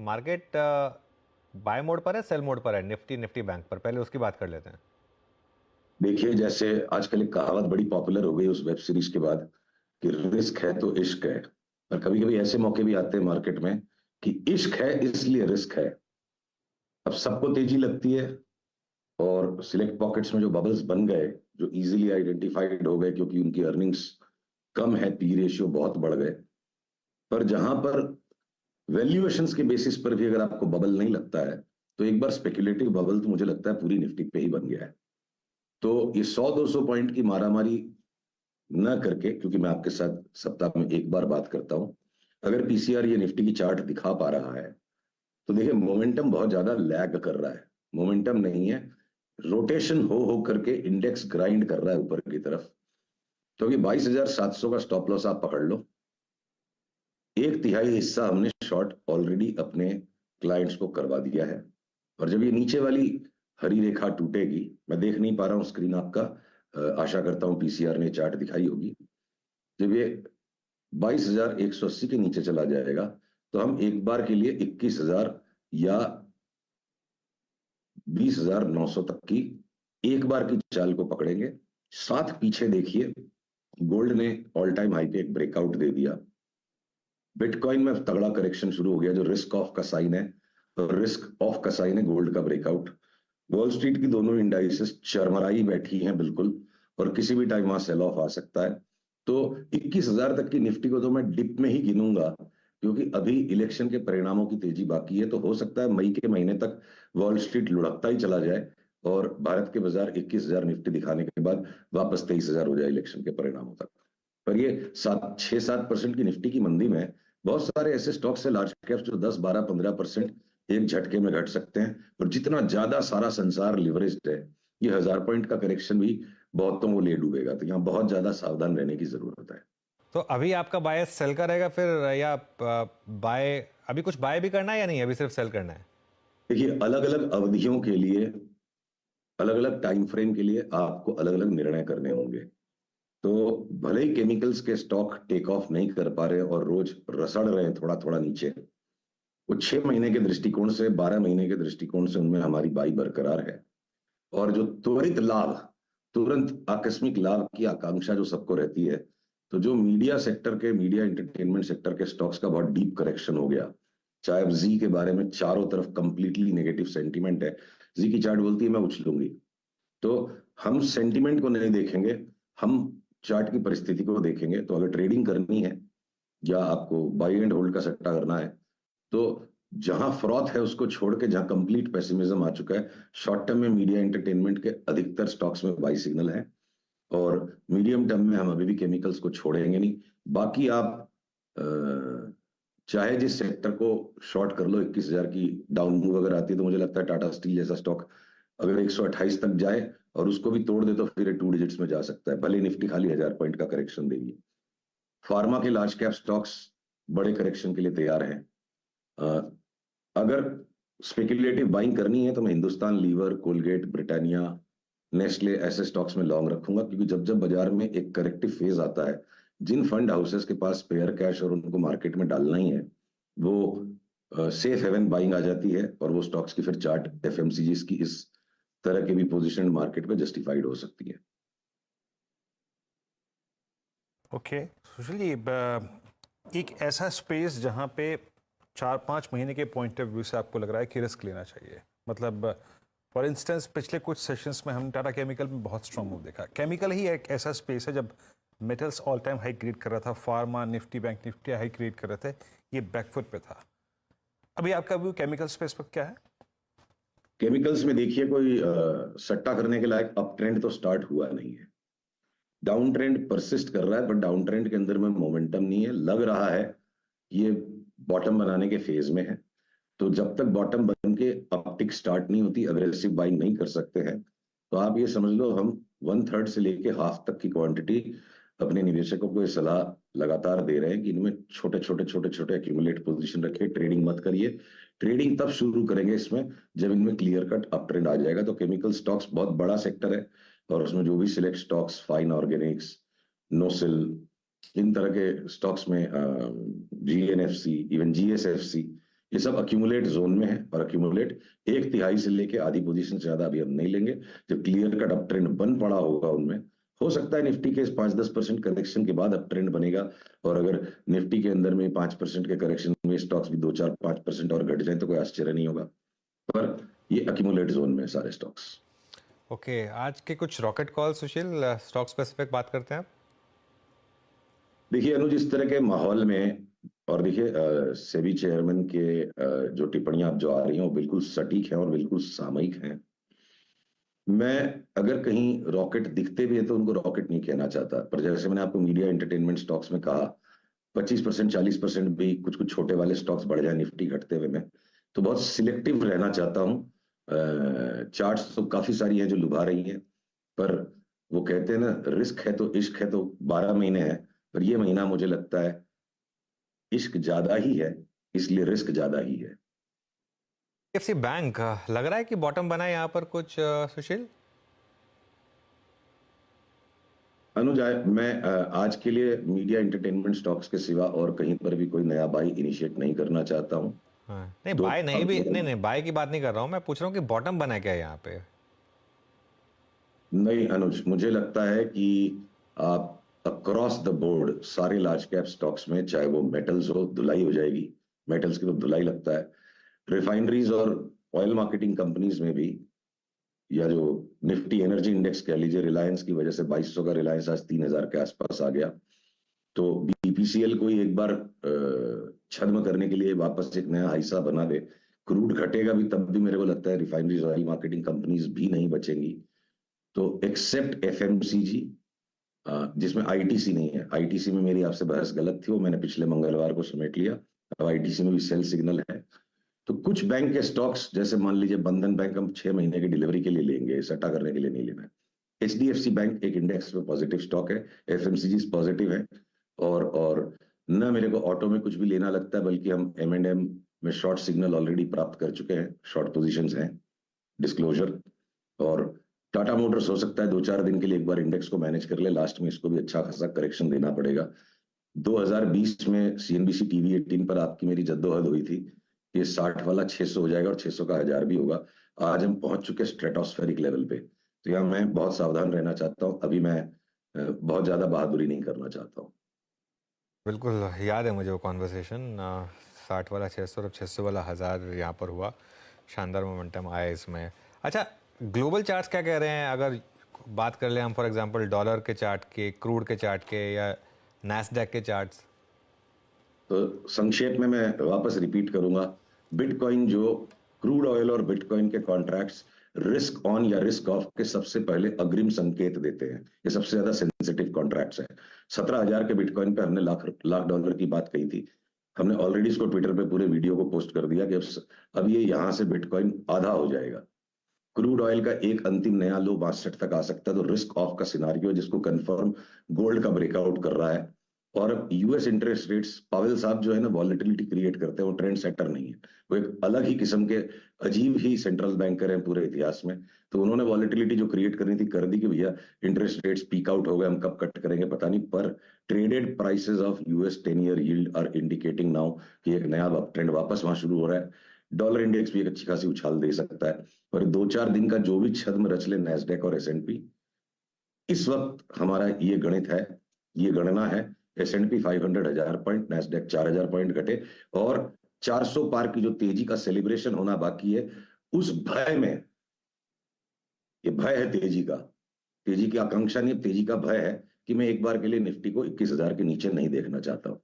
Market bye mode पर है, cell mode पर है, निफ्टी बैंक पर? पहले उसकी बात कर लेते हैं। देखिए, जैसे आजकल एक कहावत बड़ी पॉपुलर हो गई उस वेब सीरीज के बाद कि रिस्क है तो इश्क है। और कभी कभी ऐसे मौके भी आते हैं मार्केट में कि इश्क है इसलिए रिस्क है। अब सबको तेजी लगती है और सिलेक्ट पॉकेट्स में जो बबल्स बन गए, जो इजीली आइडेंटिफाइड हो गए क्योंकि उनकी अर्निंग्स कम है, पी रेशियो बहुत बढ़ गए। पर जहां पर वैल्यूएशंस के बेसिस पर भी अगर आपको बबल नहीं लगता है, तो एक बार स्पेक्युलेटिव बबल तो मुझे लगता है पूरी निफ्टी पे ही बन गया है। तो ये 100-200 पॉइंट की मारामारी न करके, क्योंकि मैं आपके साथ सप्ताह में एक बार बात करता हूं, अगर पीसीआर ये निफ्टी की चार्ट दिखा पा रहा है तो देखिए मोमेंटम बहुत ज्यादा लैग कर रहा है। मोमेंटम नहीं है, रोटेशन हो करके इंडेक्स ग्राइंड कर रहा है ऊपर की तरफ। क्योंकि 22,700 का स्टॉप लॉस आप पकड़ लो, एक तिहाई हिस्सा हमने शॉर्ट ऑलरेडी अपने क्लाइंट्स को करवा दिया है। और जब ये नीचे वाली हरी रेखा टूटेगी, मैं देख नहीं पा रहा हूं स्क्रीन आपका, आशा करता हूं पीसीआर ने चार्ट दिखाई होगी। जब ये 22,180 के नीचे चला जाएगा तो हम एक बार के लिए 21,000 या 20,900 तक की एक बार की चाल को पकड़ेंगे। साथ पीछे देखिए, गोल्ड ने ऑल टाइम हाई पे एक ब्रेकआउट दे दिया। बिटकॉइन में तगड़ा करेक्शन शुरू हो गया जो रिस्क ऑफ का साइन है, और रिस्क ऑफ का साइन है गोल्ड का ब्रेकआउट। वॉल स्ट्रीट की दोनों इंडाइसेस चरमराई बैठी हैं बिल्कुल, और किसी भी टाइम वहां सेल ऑफ आ सकता है। तो 21,000 तक की निफ्टी को तो मैं डिप में ही गिनूंगा, क्योंकि अभी इलेक्शन के परिणामों की तेजी बाकी है। तो हो सकता है मई के महीने तक वॉल स्ट्रीट लुढ़कता ही चला जाए और भारत के बाजार 21,000 निफ्टी दिखाने के बाद वापस 23,000 हो जाए इलेक्शन के परिणामों तक। पर ये 6-7% की निफ्टी की मंदी में बहुत सारे ऐसे स्टॉक्स है लार्ज कैप्स जो 10-12-15% एक झटके में घट सकते हैं। और जितना ज्यादा सारा संसार लिवरेज्ड है, ये 1,000 पॉइंट का करेक्शन भी बहुतों को ले डूबेगा। तो यहाँ बहुत ज्यादा सावधान रहने की जरूरत है। तो अभी आपका बाय सेल का रहेगा फिर, या बाय अभी कुछ बाय भी करना है या नहीं, अभी सिर्फ सेल करना है? देखिए, अलग अलग अवधियों के लिए, अलग अलग टाइम फ्रेम के लिए आपको अलग अलग निर्णय करने होंगे। तो भले ही केमिकल्स के स्टॉक टेक ऑफ नहीं कर पा रहे और रोज रसड़ रहे हैं थोड़ा थोड़ा नीचे, वो 6 महीने के दृष्टिकोण से, 12 महीने के दृष्टिकोण से उनमें हमारी बाई बरकरार है। और जो त्वरित लाभ, तुरंत आकस्मिक लाभ की आकांक्षा जो सबको रहती है, तो जो मीडिया सेक्टर के, मीडिया एंटरटेनमेंट सेक्टर के स्टॉक्स का बहुत डीप करेक्शन हो गया। चाहे अब जी के बारे में चारों तरफ कंप्लीटली नेगेटिव सेंटीमेंट है, जी की चार्ट बोलती है मैं उछलूंगी। तो हम सेंटीमेंट को नहीं देखेंगे, हम चार्ट की परिस्थिति को देखेंगे। तो अगर ट्रेडिंग करनी है या आपको बाई एंड होल्ड का सट्टा करना है, तो जहां फ्रॉथ है उसको छोड़ के, जहां कंप्लीट पेसिमिज्म आ चुका है, शॉर्ट टर्म में मीडिया एंटरटेनमेंट के अधिकतर स्टॉक्स में बाई सिग्नल है। और मीडियम टर्म में हम अभी भी केमिकल्स को छोड़ेंगे नहीं। बाकी आप चाहे जिस सेक्टर को शॉर्ट कर लो, 21,000 की डाउन मूव अगर आती है तो मुझे लगता है टाटा स्टील जैसा स्टॉक अगर 128 तक जाए और उसको भी तोड़ दे तो फिर 2 डिजिट्स में जा सकता है, भले निफ्टी खाली 1,000 पॉइंट का करेक्शन देगी। फार्मा के लार्ज कैप स्टॉक्स बड़े करेक्शन के लिए तैयार हैं। अगर स्पेक्युलेटिव बाइंग करनी है तो मैं Hindustan Lever, Colgate, Britannia, Nestle ऐसे स्टॉक्स में लॉन्ग रखूंगा। क्योंकि जब जब बाजार में एक करेक्टिव फेज आता है, जिन फंड हाउसेस के पास स्पेयर कैश और उनको मार्केट में डालना ही है, वो सेफ हेवन बाइंग आ जाती है और वो स्टॉक्स की फिर चार्ट एफएमसीजी की इस तरह के भी पोजीशन मार्केट में जस्टिफाइड हो सकती है। ओके सुशील जी, एक ऐसा स्पेस जहां पे 4-5 महीने के पॉइंट ऑफ व्यू से आपको लग रहा है कि रिस्क लेना चाहिए, मतलब फॉर इंस्टेंस पिछले कुछ सेशंस में हम टाटा केमिकल में बहुत स्ट्रॉन्ग मूव देखा। केमिकल ही एक ऐसा स्पेस है जब metals all time high create कर रहा था, pharma, Nifty bank Nifty high create कर रहे थे, ये बैकफुट पे था। अभी आपका व्यू केमिकल स्पेस पर क्या है? केमिकल्स में देखिए, कोई सट्टा करने के लायक अप ट्रेंड तो स्टार्ट हुआ नहीं है। डाउन ट्रेंड परसिस्ट कर रहा है, बट डाउन ट्रेंड के अंदर में मोमेंटम नहीं है। लग रहा है ये बॉटम बनाने के फेज में है। तो जब तक बॉटम बन के अपटिक स्टार्ट नहीं होती, अग्रेसिव बाइंग नहीं कर सकते हैं। तो आप ये समझ लो, हम 1/3 से लेके हाफ तक की क्वांटिटी अपने निवेशकों को ये सलाह लगातार दे रहे हैं कि इनमें छोटे छोटे छोटे छोटे एक्यूमुलेट पोजीशन रखिए, ट्रेडिंग मत करिए। ट्रेडिंग तब शुरू करेंगे इसमें जब इनमें क्लियर कट अप ट्रेंड आ जाएगा। तो केमिकल स्टॉक्स बहुत बड़ा सेक्टर है, और उसमें जो भी select stocks, fine organics, NOCIL, इन तरह के स्टॉक्स में, जीएनएफसी, इवन जीएसएफसी, ये सब अक्यूमुलेट जोन में है, और अक्यूमुलेट 1/3 से लेके आधी पोजीशन से ज्यादा अभी हम नहीं लेंगे। जब क्लियर कट अप ट्रेंड बन पड़ा होगा उनमें, हो सकता है निफ्टी के इस 5-10% करेक्शन के बाद अप ट्रेंड बनेगा, और अगर निफ्टी के अंदर में 5% के करेक्शन में स्टॉक्स भी 2-4-5% और घट जाए तो कोई आश्चर्य नहीं होगा, पर ये अक्यूमुलेट जोन में सारे स्टॉक्स। ओके, आज के कुछ रॉकेट कॉल सुशील, स्टॉक स्पेसिफिक बात करते हैं। देखिए अनुज, इस तरह के माहौल में, और देखिए सेबी चेयरमैन के जो टिप्पणियां अब जो आ रही हैं वो बिल्कुल सटीक हैं और बिल्कुल सामयिक हैं। मैं अगर कहीं रॉकेट दिखते भी है तो उनको रॉकेट नहीं कहना चाहता, पर जैसे मैंने आपको मीडिया एंटरटेनमेंट स्टॉक्स में कहा, 25% 40% भी कुछ कुछ छोटे वाले स्टॉक्स बढ़ जाए निफ्टी घटते हुए में, तो बहुत सिलेक्टिव रहना चाहता हूँ। चार्ट्स तो काफी सारी हैं जो लुभा रही हैं, पर वो कहते हैं ना, रिस्क है तो इश्क है, तो 12 महीने है, पर ये महीना मुझे लगता है इश्क ज्यादा ही है, इसलिए रिस्क ज्यादा ही है। एचडीएफसी बैंक लग रहा है कि बॉटम बना है यहाँ पर कुछ, सुशील। अनुज, मैं आज के लिए मीडिया एंटरटेनमेंट स्टॉक्स के सिवा और कहीं पर भी कोई नया बाई इनिशिएट नहीं करना चाहता हूँ। हाँ, नहीं दो बाय नहीं भी, नहीं नहीं बाय की बात नहीं कर रहा हूँ मैं, पूछ रहा हूँ कि बॉटम बना है क्या यहाँ पे। नहीं अनुज, मुझे लगता है कि आप अक्रॉस द बोर्ड सारे लार्ज कैप स्टॉक्स में, चाहे वो मेटल्स हो, धुलाई हो जाएगी। मेटल्स की तो धुलाई लगता है। रिफाइनरीज और ऑयल मार्केटिंग कंपनीज में भी, या जो निफ्टी एनर्जी इंडेक्स कह लीजिए, रिलायंस की वजह से 2200 का रिलायंस आज 3000 के आसपास आ गया। तो बीपीसीएल को ही एक बार छद्म करने के लिए वापस एक नया हिस्सा बना दे। क्रूड घटेगा भी तब भी मेरे को लगता है रिफाइनरीज ऑयल मार्केटिंग कंपनीज भी नहीं बचेंगी। तो एक्सेप्ट एफएमसीजी, जिसमें आईटीसी नहीं है। आईटीसी में मेरी आपसे बहस गलत थी, वो मैंने पिछले मंगलवार को समेट लिया। अब आईटीसी में भी सेल सिग्नल है। तो कुछ बैंक के स्टॉक्स, जैसे मान लीजिए बंधन बैंक, हम 6 महीने की डिलीवरी के लिए लेंगे, सट्टा करने के लिए नहीं लेना है। एचडीएफसी बैंक एक इंडेक्स में पॉजिटिव स्टॉक है, एफएमसीजी पॉजिटिव है, और न मेरे को ऑटो में कुछ भी लेना लगता है, बल्कि हम M&M में शॉर्ट सिग्नल ऑलरेडी प्राप्त कर चुके हैं, शॉर्ट पोजीशंस हैं, डिस्क्लोजर। और टाटा मोटर्स हो सकता है 2-4 दिन के लिए एक बार इंडेक्स को मैनेज कर ले, लास्ट में इसको भी अच्छा खासा करेक्शन देना पड़ेगा। 2020 में सीएनबीसी टीवी 18 पर आपकी मेरी जद्दोजहद हुई थी, ये 60 वाला 600 हो जाएगा और 600 का 1000 भी होगा। आज हम पहुंच चुके स्ट्रेटोस्फेरिक लेवल पे, तो यहाँ मैं बहुत सावधान रहना चाहता हूँ। अभी मैं बहुत ज्यादा बहादुरी नहीं करना चाहता हूँ। बिल्कुल याद है मुझे वो कॉन्वर्सेशन, 60 वाला 600 और 600 वाला 1000 यहाँ पर हुआ। शानदार मोमेंटम आया इसमें। अच्छा, ग्लोबल चार्ट्स क्या कह रहे हैं, अगर बात कर ले हम फॉर एग्जांपल डॉलर के चार्ट के, क्रूड के चार्ट के, या नैस्डैक के चार्ट्स। तो संक्षेप में मैं वापस रिपीट करूंगा, बिटकॉइन जो क्रूड ऑयल और बिटकॉइन के कॉन्ट्रैक्ट्स रिस्क ऑन या रिस्क ऑफ के सबसे पहले अग्रिम संकेत देते हैं। ये सबसे ज्यादा सेंसिटिव कॉन्ट्रैक्ट्स हैं। 17,000 के बिटकॉइन पे हमने लाख लाख डॉलर की बात कही थी। हमने ऑलरेडी इसको ट्विटर पे पूरे वीडियो को पोस्ट कर दिया कि अब ये यहां से बिटकॉइन आधा हो जाएगा। क्रूड ऑयल का एक अंतिम नया लो 62 तक आ सकता है। तो रिस्क ऑफ का सिनारियो, जिसको कंफर्म गोल्ड का ब्रेकआउट कर रहा है। और यूएस इंटरेस्ट रेट्स, पावेल साहब जो है ना, वॉलेटिलिटी क्रिएट करते हैं, वो ट्रेंड सेटर नहीं है। वो एक अलग ही किस्म के अजीब ही सेंट्रल बैंकर हैं पूरे इतिहास में। तो उन्होंने वॉलेटिलिटी जो क्रिएट करनी थी कर दी कि भैया इंटरेस्ट रेट्स पीक आउट हो गए, हम कब कट करेंगे पता नहीं। पर traded prices of US 10 year yield are indicating now कि एक नया ट्रेंड वापस वहां शुरू हो रहा है। डॉलर इंडेक्स भी एक अच्छी खासी उछाल दे सकता है। और 2-4 दिन का जो भी छद्म रच ले नैस्डैक और एसएनपी, इस वक्त हमारा ये गणित है, ये गणना है, एसएनपी 500 1000 पॉइंट, नैस्डैक 4000 पॉइंट घटे, और 400 पार की जो तेजी का सेलिब्रेशन होना बाकी है, उस भय में, ये भय है तेजी का, तेजी की आकांक्षा नहीं, तेजी का भय है कि मैं एक बार के लिए निफ्टी को 21,000 के नीचे नहीं देखना चाहता हूं।